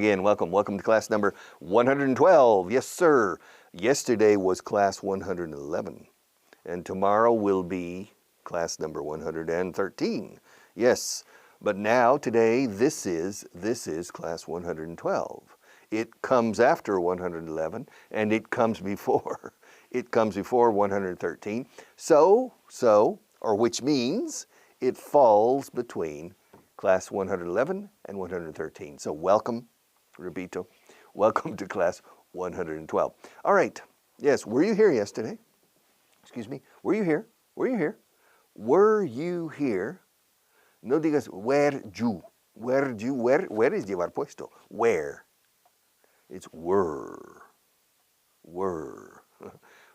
again. Welcome. Welcome to class number 112. Yes, sir. Yesterday was class 111. And tomorrow will be class number 113. Yes. But now, today, this is class 112. It comes after 111, and it comes before. It comes before 113. Or which means it falls between class 111 and 113. So welcome, repito, welcome to class 112. All right. Yes, were you here yesterday? Excuse me. Were you here? Were you here? Were you here? No digas where you. Where you. Where is llevar puesto. Where. It's were. Were.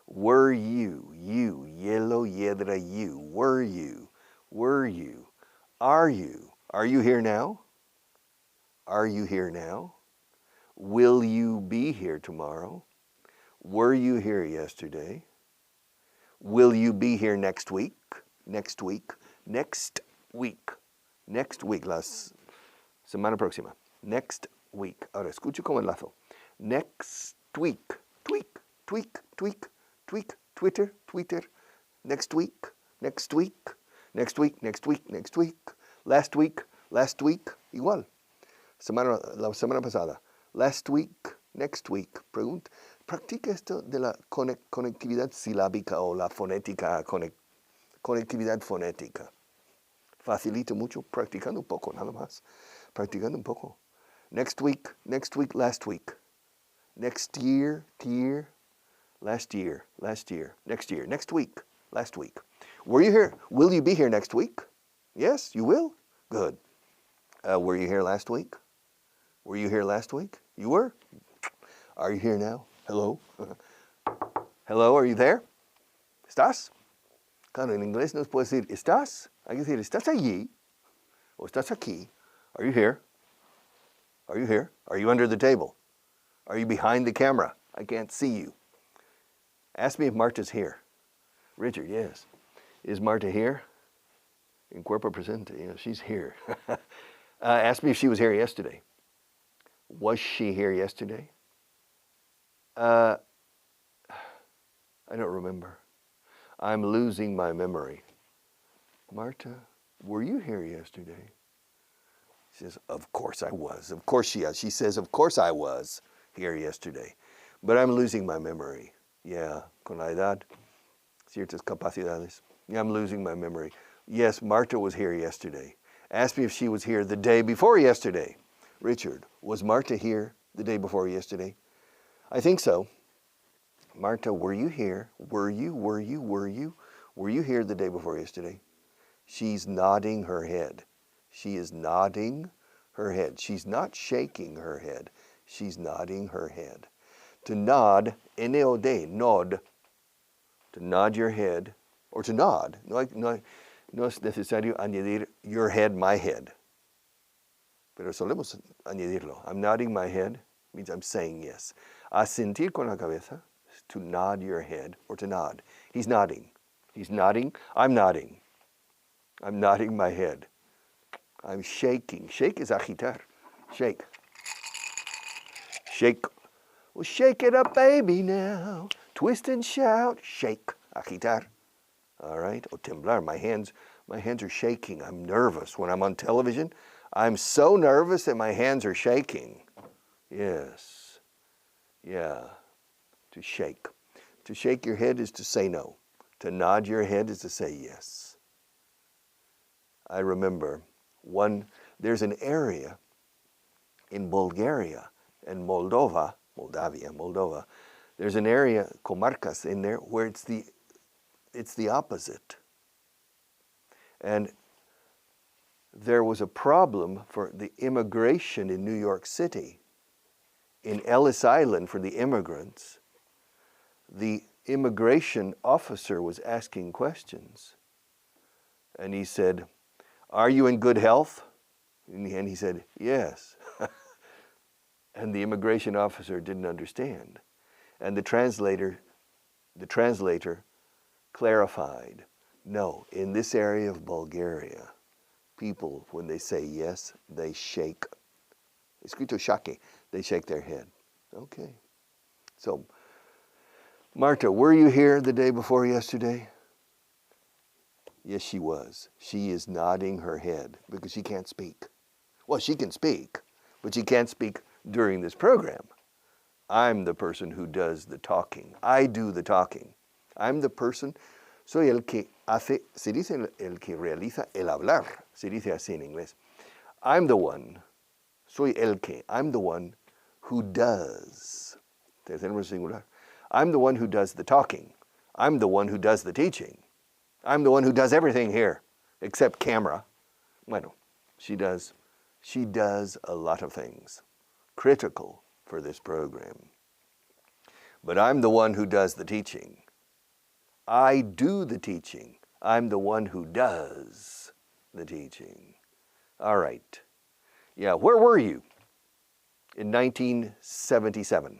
Were you. You. Yellow, yedra, you. Were you. Were you. Are you. Are you here now? Are you here now? Will you be here tomorrow? Were you here yesterday? Will you be here next week? Next week. Next week. Next week. La semana próxima. Next week. Ahora, escucho como enlazo. Next week. Tweak, tweak, tweak, tweak. Twitter, Twitter. Next week. Next week. Next week, next week, next week. Last week, igual. La semana pasada. Last week, next week. Pregunta. Practica esto de la conectividad silábica o la fonética, conectividad fonética. Facilita mucho practicando un poco, nada más. Practicando un poco. Next week, last week. Next year, last year, next year, next week, last week. Were you here? Will you be here next week? Yes, you will? Good. Were you here last week? Were you here last week? You were? Are you here now? Hello? Hello, are you there? ¿Estás? Claro, en inglés no se puede decir ¿estás? Hay que decir ¿estás allí? O ¿estás aquí? Are you here? Are you here? Are you under the table? Are you behind the camera? I can't see you. Ask me if Marta's here. Richard, yes. Is Marta here? In cuerpo presente, yeah, she's here. Ask me if she was here yesterday. Was she here yesterday? I don't remember. I'm losing my memory. Marta, were you here yesterday? She says, of course I was. Of course she is. She says, of course I was here yesterday. But I'm losing my memory. Yeah, con la edad, ciertas capacidades. Yeah, I'm losing my memory. Yes, Marta was here yesterday. Ask me if she was here the day before yesterday. Richard, was Marta here the day before yesterday? I think so. Marta, were you here? Were you here the day before yesterday? She's nodding her head. She is nodding her head. She's not shaking her head. She's nodding her head. To nod, N-O-D, nod. To nod your head, or to nod. No es necesario añadir your head, my head. Pero solemos añadirlo. I'm nodding my head means I'm saying yes. Asentir con la cabeza is to nod your head or to nod. He's nodding. He's nodding. I'm nodding. I'm nodding my head. I'm shaking. Shake is agitar. Shake. Shake. Well, shake it up, baby, now. Twist and shout. Shake. Agitar. All right, o temblar. My hands are shaking. I'm nervous. When I'm on television, I'm so nervous that my hands are shaking. Yes. Yeah. To shake. To shake your head is to say no. To nod your head is to say yes. I remember there's an area in Bulgaria and Moldova. There's an area, comarcas, in there where it's the opposite. And there was a problem for the immigration in New York City. In Ellis Island, for the immigrants, the immigration officer was asking questions. And he said, are you in good health? And he said, yes. And the immigration officer didn't understand. And the translator clarified, no, in this area of Bulgaria, people, when they say yes, they shake. Escrito shake. They shake their head. Okay. So, Marta, were you here the day before yesterday? Yes, she was. She is nodding her head because she can't speak. Well, she can speak, but she can't speak during this program. I'm the person who does the talking. I do the talking. I'm the person, soy el que hace, se dice el que realiza el hablar. Se dice así en inglés. I'm the one, soy el que, I'm the one who does. Tercer singular. I'm the one who does the talking. I'm the one who does the teaching. I'm the one who does everything here, except camera. Bueno, she does a lot of things critical for this program. But I'm the one who does the teaching. I do the teaching. I'm the one who does the teaching. All right. Yeah, where were you in 1977?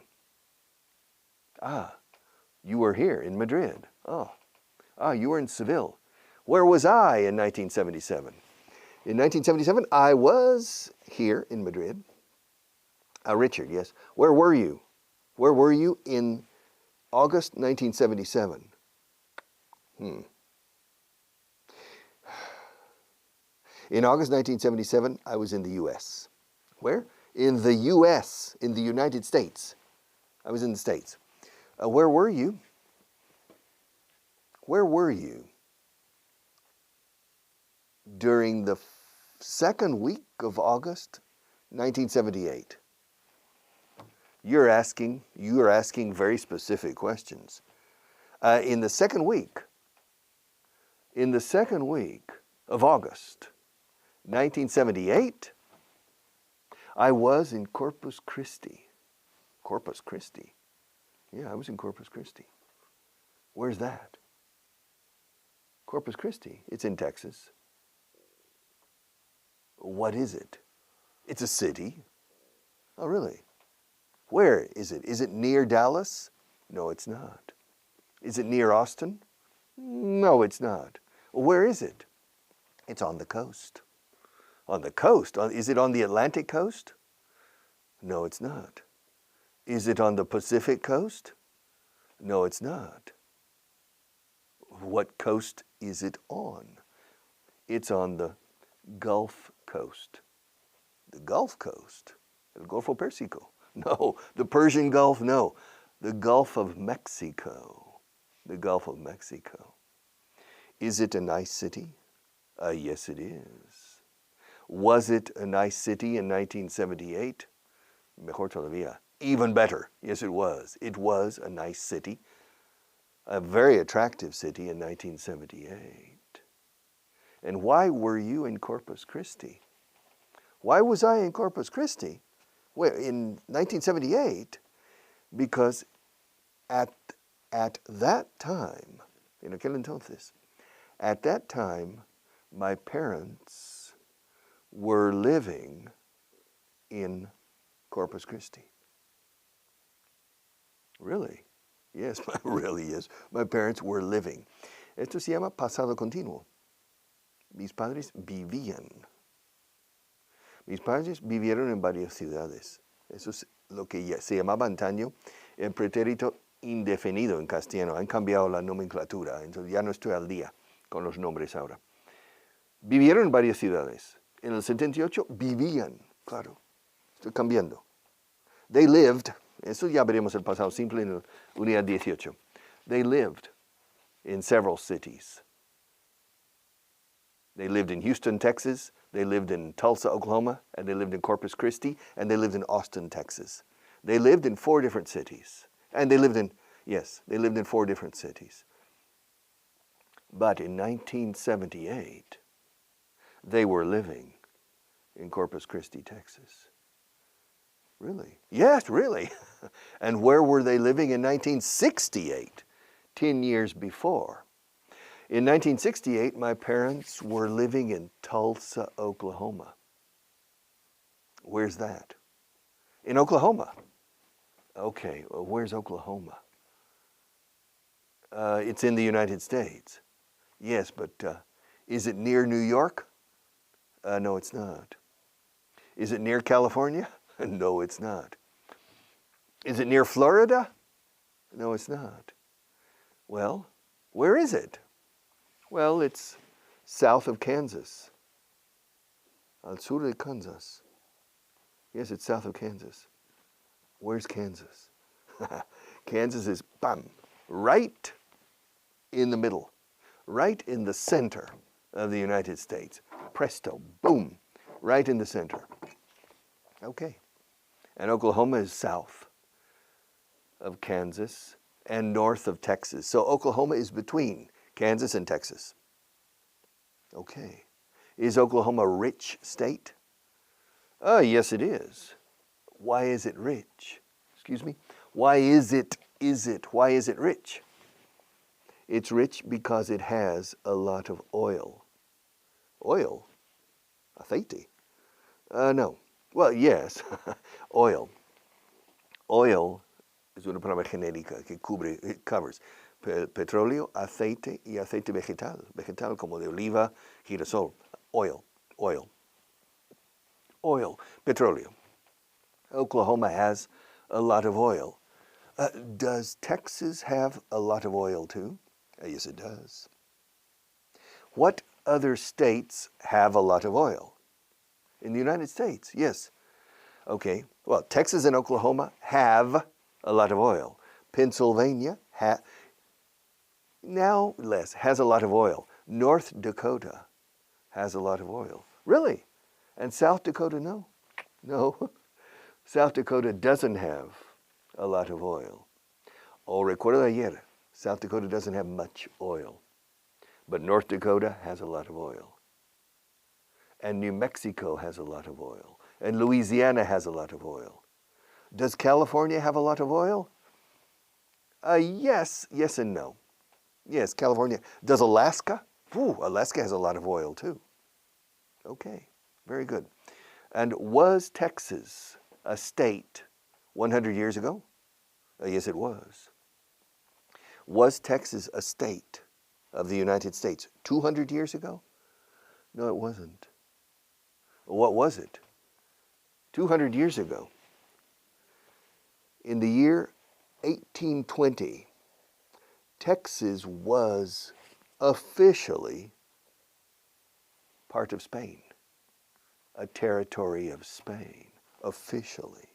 You were here in Madrid. You were in Seville. Where was I in 1977? In 1977, I was here in Madrid. Richard, yes. Where were you? Where were you in August 1977? In August 1977, I was in the U.S. Where? In the U.S., in the United States. I was in the States. Where were you? Where were you during the second week of August 1978? You're asking very specific questions. In the second week of August 1978, I was in Corpus Christi. Corpus Christi. Yeah, I was in Corpus Christi. Where's that? Corpus Christi. It's in Texas. What is it? It's a city. Oh, really? Where is it? Is it near Dallas? No, it's not. Is it near Austin? No, it's not. Where is it? It's on the coast. On the coast? Is it on the Atlantic coast? No, it's not. Is it on the Pacific coast? No, it's not. What coast is it on? It's on the Gulf Coast. The Gulf Coast? El Golfo Pérsico? No. The Persian Gulf? No. The Gulf of Mexico. The Gulf of Mexico. Is it a nice city? Yes, it is. Was it a nice city in 1978? Mejor todavía. Even better. Yes, it was. It was a nice city. A very attractive city in 1978. And why were you in Corpus Christi? Why was I in Corpus Christi? Well, in 1978, because at that time, en aquel entonces, at that time, my parents were living in Corpus Christi. Really? Yes, really, yes. My parents were living. Esto se llama pasado continuo. Mis padres vivían. Mis padres vivieron en varias ciudades. Eso es lo que se llamaba antaño el pretérito indefinido en castellano. Han cambiado la nomenclatura, entonces ya no estoy al día con los nombres ahora. Vivieron en varias ciudades. En el 78 vivían, claro. Estoy cambiando. They lived, eso ya veremos el pasado simple en el unidad 18. They lived in several cities. They lived in Houston, Texas. They lived in Tulsa, Oklahoma. And they lived in Corpus Christi. And they lived in Austin, Texas. They lived in 4 different cities. And they lived in 4 different cities. But in 1978, they were living in Corpus Christi, Texas. Really? Yes, really. And where were they living in 1968, 10 years before? In 1968, my parents were living in Tulsa, Oklahoma. Where's that? In Oklahoma. Okay, well, where's Oklahoma? It's in the United States. Yes, but is it near New York? No, it's not. Is it near California? No, it's not. Is it near Florida? No, it's not. Well, where is it? Well, it's south of Kansas. Al sur de Kansas. Yes, it's south of Kansas. Where's Kansas? Kansas is, bam, right in the middle, right in the center of the United States. Presto, boom, right in the center. Okay. And Oklahoma is south of Kansas and north of Texas. So Oklahoma is between Kansas and Texas. Okay. Is Oklahoma a rich state? Yes, it is. Why is it rich? Excuse me? Why is it rich? It's rich because it has a lot of oil. Oil? Aceite? No. Well, yes, oil. Oil es una palabra genérica que covers petróleo, aceite y aceite vegetal. Vegetal como de oliva, girasol. Oil, petróleo. Oklahoma has a lot of oil. Does Texas have a lot of oil too? Yes, it does. What other states have a lot of oil? In the United States, yes. Okay, well, Texas and Oklahoma have a lot of oil. Pennsylvania has a lot of oil. North Dakota has a lot of oil. Really? And South Dakota, no. No. South Dakota doesn't have a lot of oil. Oh, recuerdo ayer, South Dakota doesn't have much oil. But North Dakota has a lot of oil. And New Mexico has a lot of oil. And Louisiana has a lot of oil. Does California have a lot of oil? Yes and no. Yes, California. Does Alaska? Alaska has a lot of oil too. Okay, very good. And was Texas a state 100 years ago? Yes, it was. Was Texas a state of the United States 200 years ago? No, it wasn't. What was it? 200 years ago. In the year 1820, Texas was officially part of Spain, a territory of Spain, officially.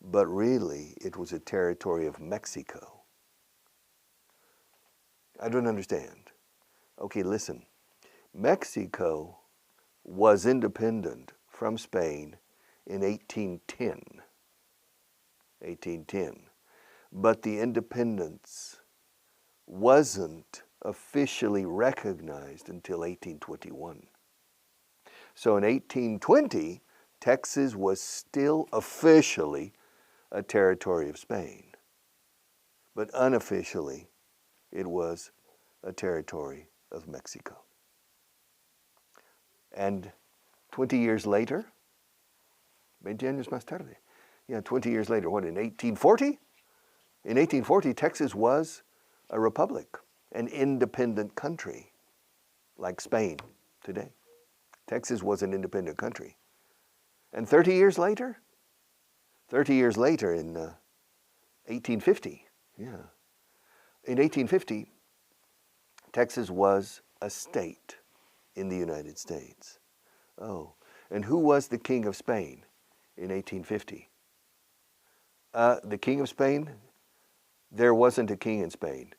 But really, it was a territory of Mexico. I don't understand. Okay, listen. Mexico was independent from Spain in 1810. 1810. But the independence wasn't officially recognized until 1821. So in 1820, Texas was still officially a territory of Spain. But unofficially, it was a territory of Mexico. And 20 years later, 20 años más tarde, 20 years later, what, in 1840? In 1840, Texas was a republic, an independent country, like Spain today. Texas was an independent country. And 30 years later in 1850, in 1850, Texas was a state in the United States. Oh, and who was the king of Spain in 1850? The king of Spain, there wasn't a king in Spain.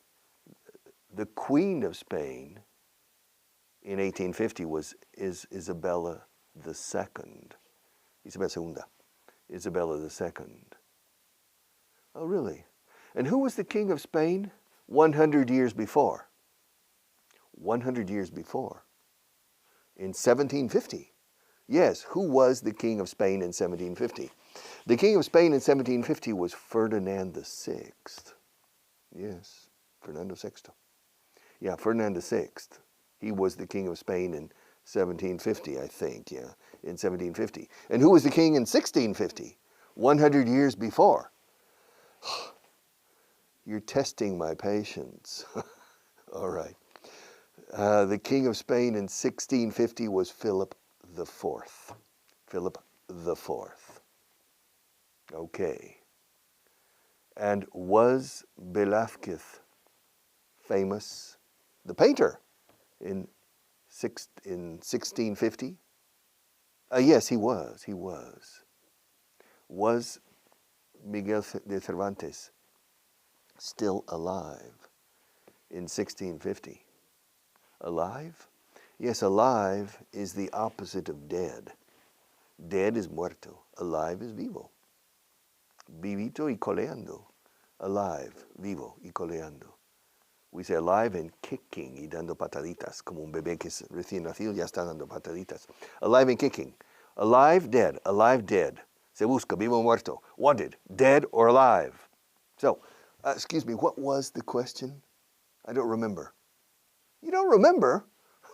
The queen of Spain in 1850 was Isabella II. Isabella II. Oh, really? And who was the king of Spain 100 years before? 100 years before. In 1750. Yes, who was the king of Spain in 1750? The king of Spain in 1750 was Ferdinand VI. Yes, Fernando VI. Yeah, Ferdinand VI. He was the king of Spain in 1750, I think, in 1750. And who was the king in 1650? 100 years before. You're testing my patience. All right. The king of Spain in 1650 was Philip IV. Philip IV. Okay. And was Velázquez famous, the painter, in 1650? Yes, he was. He was. Was Miguel de Cervantes still alive in 1650? Alive? Yes, alive is the opposite of dead. Dead is muerto. Alive is vivo. Vivito y coleando. Alive, vivo y coleando. We say alive and kicking y dando pataditas, como un bebé que es recién nacido ya está dando pataditas. Alive and kicking. Alive, dead. Alive, dead. Se busca, vivo o muerto. Wanted, dead or alive. So, excuse me, what was the question? I don't remember. You don't remember?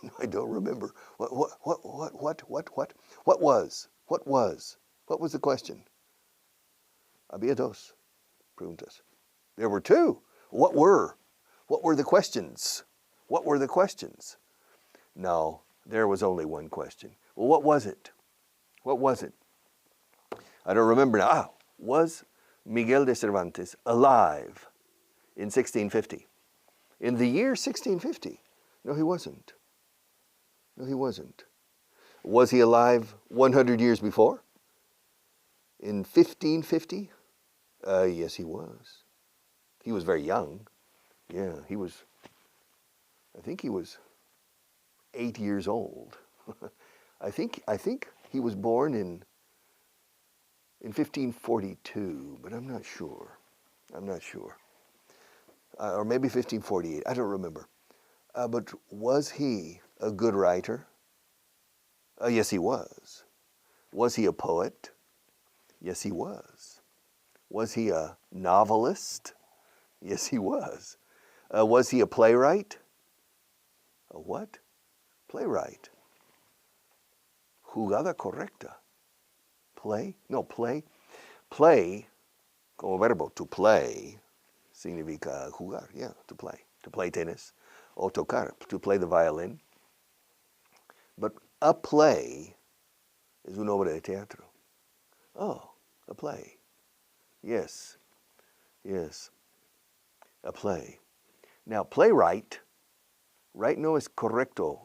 No, I don't remember. What was? What was the question? Había dos preguntas. There were two. What were? What were the questions? What were the questions? No, there was only one question. Well, what was it? What was it? I don't remember now. Ah, was Miguel de Cervantes alive in 1650? In the year 1650? No, he wasn't. No, he wasn't. Was he alive 100 years before? In 1550? Yes, he was. He was very young. Yeah, I think he was 8 years old. I think he was born in 1542, but I'm not sure. Or maybe 1548, I don't remember. But was he a good writer? Yes, he was. Was he a poet? Yes, he was. Was he a novelist? Yes, he was. Was he a playwright? A what? Playwright. Jugada correcta. Play? No, play. Play, como verbo, to play, significa jugar, yeah, to play. To play tennis, o tocar, to play the violin. But a play is una obra de teatro. Oh, a play. Yes, yes, a play. Now, playwright, right no es correcto,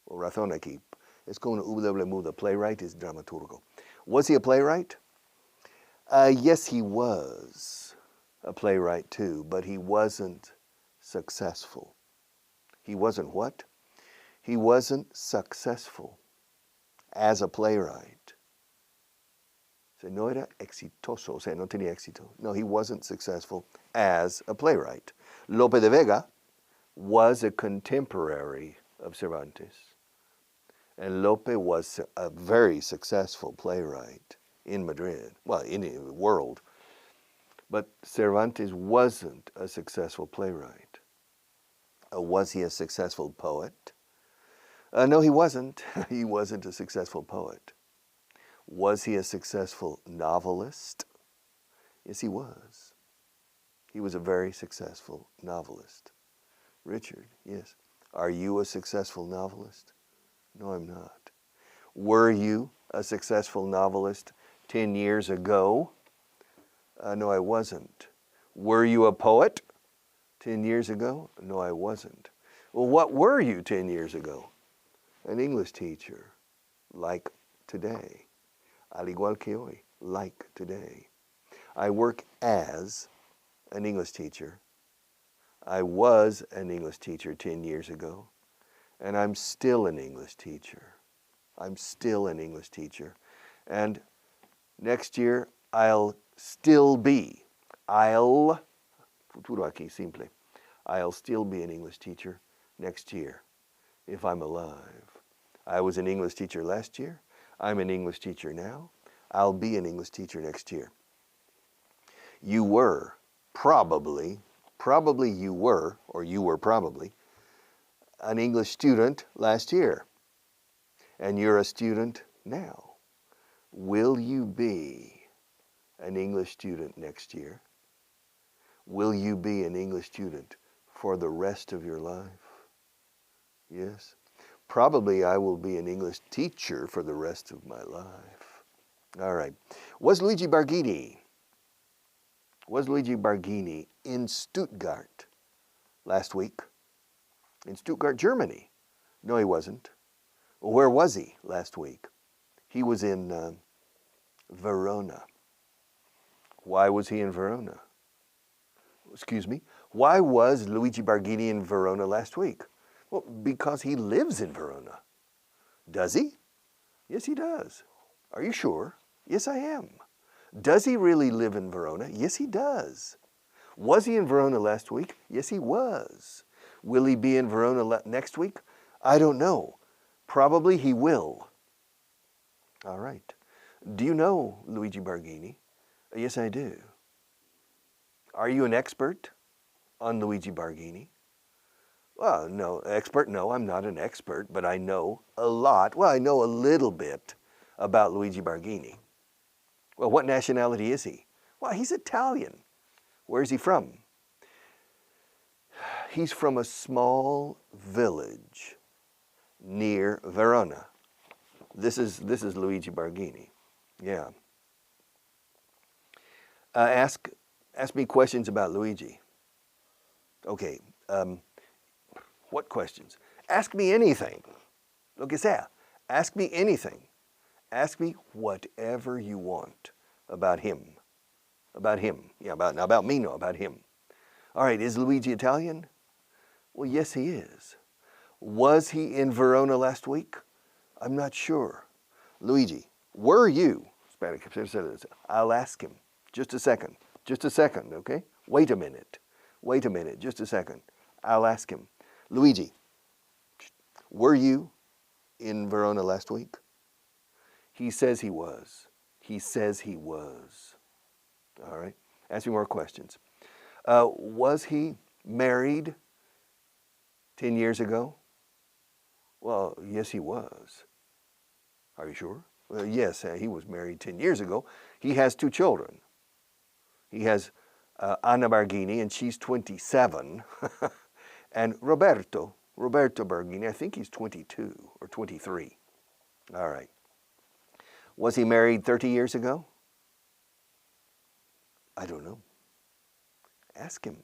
o razón aquí, es con una W muda. Playwright is dramaturgo. Was he a playwright? Yes, he was a playwright too, but he wasn't successful. He wasn't what? He wasn't successful as a playwright. O sea, no era exitoso, o sea, no tenía éxito. No, he wasn't successful as a playwright. Lope de Vega was a contemporary of Cervantes. And Lope was a very successful playwright in Madrid, well, in the world. But Cervantes wasn't a successful playwright. Was he a successful poet? No, he wasn't. He wasn't a successful poet. Was he a successful novelist? Yes, he was. He was a very successful novelist. Richard, yes. Are you a successful novelist? No, I'm not. Were you a successful novelist 10 years ago? No, I wasn't. Were you a poet 10 years ago? No, I wasn't. Well, what were you 10 years ago? An English teacher, like today. Al igual que hoy, like today. I work as an English teacher. I was an English teacher 10 years ago, and I'm still an English teacher. I'm still an English teacher. And next year, I'll still be. Futuro aquí, simple. I'll still be an English teacher next year, if I'm alive. I was an English teacher last year. I'm an English teacher now. I'll be an English teacher next year. You were probably you were, or you were probably, an English student last year. And you're a student now. Will you be an English student next year? Will you be an English student for the rest of your life? Yes. Probably I will be an English teacher for the rest of my life. All right. Was Luigi Borghini Was Luigi Barghini in Stuttgart last week? In Stuttgart, Germany? No, he wasn't. Where was he last week? He was in Verona. Why was he in Verona? Excuse me. Why was Luigi Barghini in Verona last week? Well, because he lives in Verona. Does he? Yes, he does. Are you sure? Yes, I am. Does he really live in Verona? Yes, he does. Was he in Verona last week? Yes, he was. Will he be in Verona next week? I don't know. Probably he will. All right. Do you know Luigi Barghini? Yes, I do. Are you an expert on Luigi Barghini? Well, no, expert, no, I'm not an expert, but I know a lot. Well, I know a little bit about Luigi Barghini. Well, what nationality is he? Well, he's Italian. Where is he from? He's from a small village near Verona. This is Luigi Barghini. Yeah. Ask me questions about Luigi. Okay. What questions? Ask me anything. Lo que sea. Ask me anything. Ask me whatever you want about him. About him. Yeah, about me, no, about him. All right, is Luigi Italian? Well, yes, he is. Was he in Verona last week? I'm not sure. Luigi, were you? I'll ask him. Just a second. Just a second, okay? Wait a minute. Wait a minute. Just a second. I'll ask him. Luigi, were you in Verona last week? He says he was. He says he was. All right. Ask me more questions. Was he married 10 years ago? Well, yes, he was. Are you sure? Well, yes, he was married 10 years ago. He has 2 children. He has Anna Barghini, and she's 27. And Roberto Barghini, I think he's 22 or 23. All right. Was he married 30 years ago? I don't know. Ask him.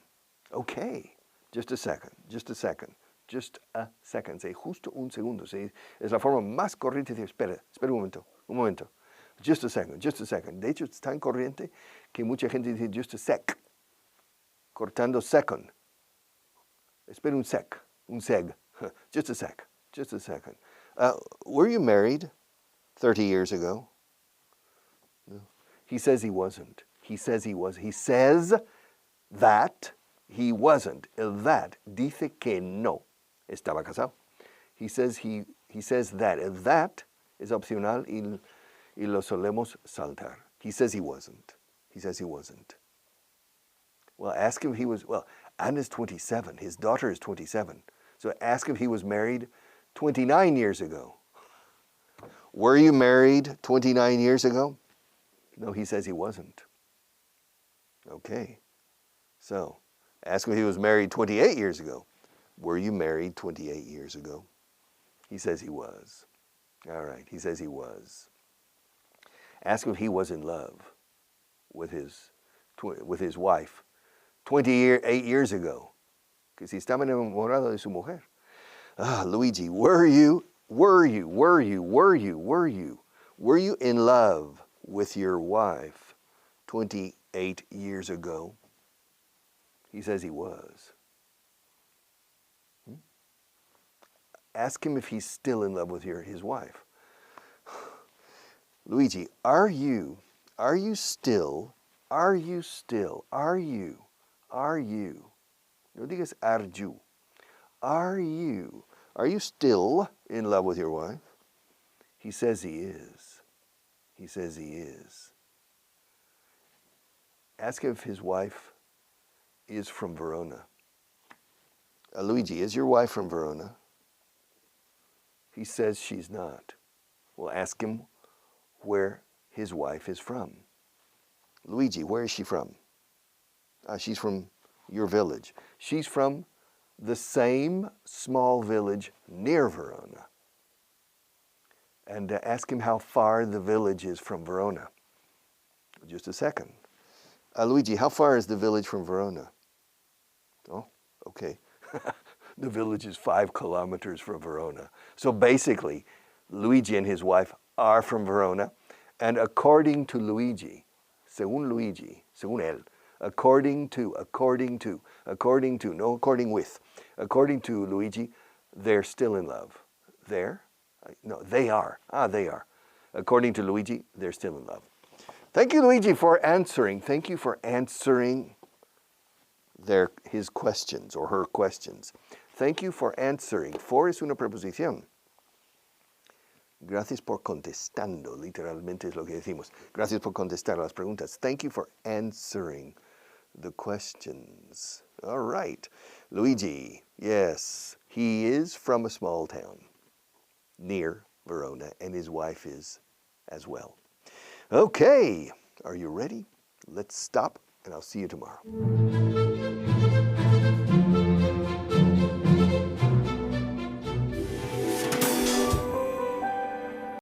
Okay. Just a second. Just a second. Just a second. Say justo un segundo. Say, es la forma más corriente de espera. Espera un momento. Un momento. Just a second. Just a second. De hecho, es tan corriente que mucha gente dice just a sec. Cortando second. Espera un sec. Un seg. Just a sec. Just a second. Were you married 30 years ago? No. He says he wasn't. He says he was. He says that he wasn't. El that dice que no estaba casado. He says that. El that es opcional y lo solemos saltar. He says he wasn't. He says he wasn't. Well, ask him if he was, well, Anna's 27. His daughter is 27. So ask if he was married 29 years ago. Were you married 29 years ago? No, he says he wasn't. Okay. So, ask him if he was married 28 years ago. Were you married 28 years ago? He says he was. All right, he says he was. Ask him if he was in love with his wife 28 years ago. Que si estaba enamorado de su mujer. Luigi, were you in love with your wife 28 years ago? He says he was. Ask him if he's still in love with his wife. Luigi, are you still, no digas are you, are you still in love with your wife? He says he is. He says he is. Ask him if his wife is from Verona. Luigi, is your wife from Verona? He says she's not. Well, ask him where his wife is from. Luigi, where is she from? She's from your village. She's from the same small village near Verona. And ask him how far the village is from Verona. Just a second. Luigi, how far is the village from Verona? Oh, okay. The village is 5 kilometers from Verona. So basically, Luigi and his wife are from Verona. And according to Luigi, según él, according to, no according with, according to Luigi, they're still in love. They're? No, they are. They are. According to Luigi, they're still in love. Thank you, Luigi, for answering. Thank you for answering his questions or her questions. Thank you for answering. For es una preposición. Gracias por contestando. Literalmente es lo que decimos. Gracias por contestar las preguntas. Thank you for answering the questions. All right. Luigi, yes, he is from a small town near Verona, and his wife is as well. Okay, are you ready? Let's stop, and I'll see you tomorrow.